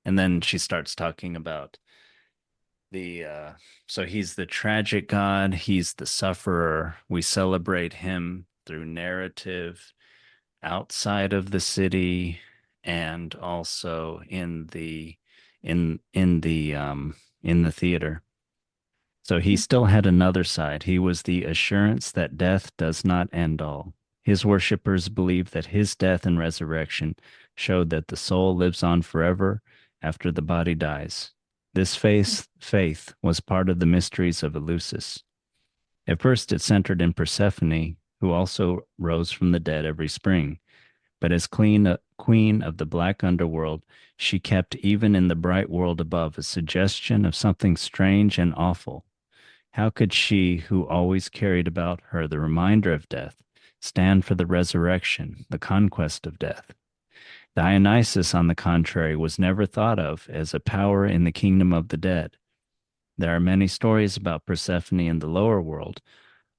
And then she starts talking about the so he's the tragic god, he's the sufferer. We celebrate him through narrative outside of the city and also in the theater. So he still had another side. He was the assurance that death does not end all. His worshippers believed that his death and resurrection showed that the soul lives on forever after the body dies. This faith was part of the mysteries of Eleusis. At first, it centered in Persephone, who also rose from the dead every spring. But as queen of the black underworld, she kept even in the bright world above a suggestion of something strange and awful. How could she, who always carried about her the reminder of death, stand for the resurrection, the conquest of death? Dionysus, on the contrary, was never thought of as a power in the kingdom of the dead. There are many stories about Persephone in the lower world,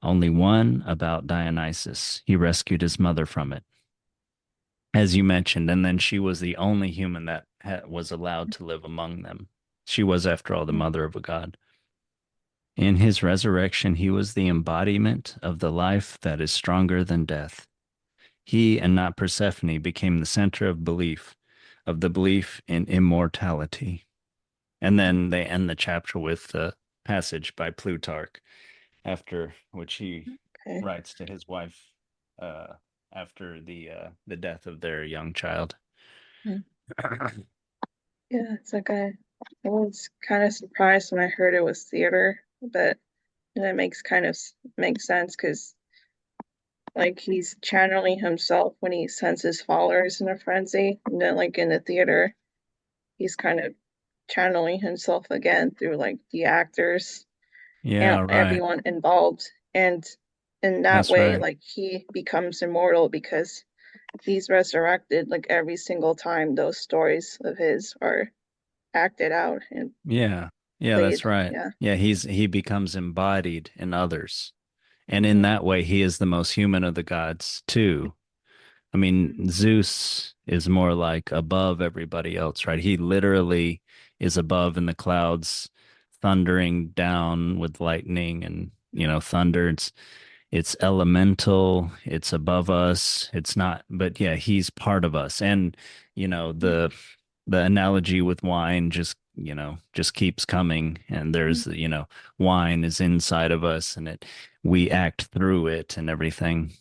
only one about Dionysus. He rescued his mother from it, as you mentioned, and then she was the only human that was allowed to live among them. She was, after all, the mother of a god. In his resurrection, he was the embodiment of the life that is stronger than death. He and not Persephone became the center of the belief in immortality. And then they end the chapter with the passage by Plutarch, after which he Okay. writes to his wife after the death of their young child. Mm. Yeah, it's like I was kind of surprised when I heard it was theater, but that makes sense because like he's channeling himself when he sends his followers in a frenzy, and then like in the theater, he's kind of channeling himself again through like the actors and Yeah, right. everyone involved, and in that That's way, right. like he becomes immortal because he's resurrected like every single time those stories of his are acted out and Yeah. Yeah, played. that's right. Yeah. Yeah, he becomes embodied in others. And in Mhm. that way, he is the most human of the gods too. I mean, Zeus is more like above everybody else, right? He literally is above in the clouds, thundering down with lightning and, thunder. It's elemental, it's above us. It's not, but yeah, he's part of us. And, you know, the the analogy with wine just keeps coming, and there's, wine is inside of us, and it we act through it and everything.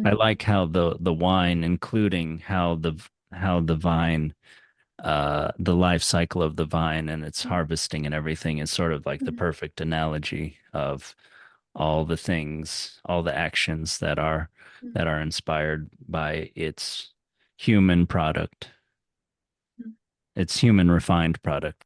I like how the wine, including how the vine, the life cycle of the vine and its harvesting and everything is sort of like the perfect analogy of all the things, all the actions that are inspired by human product, its human refined product.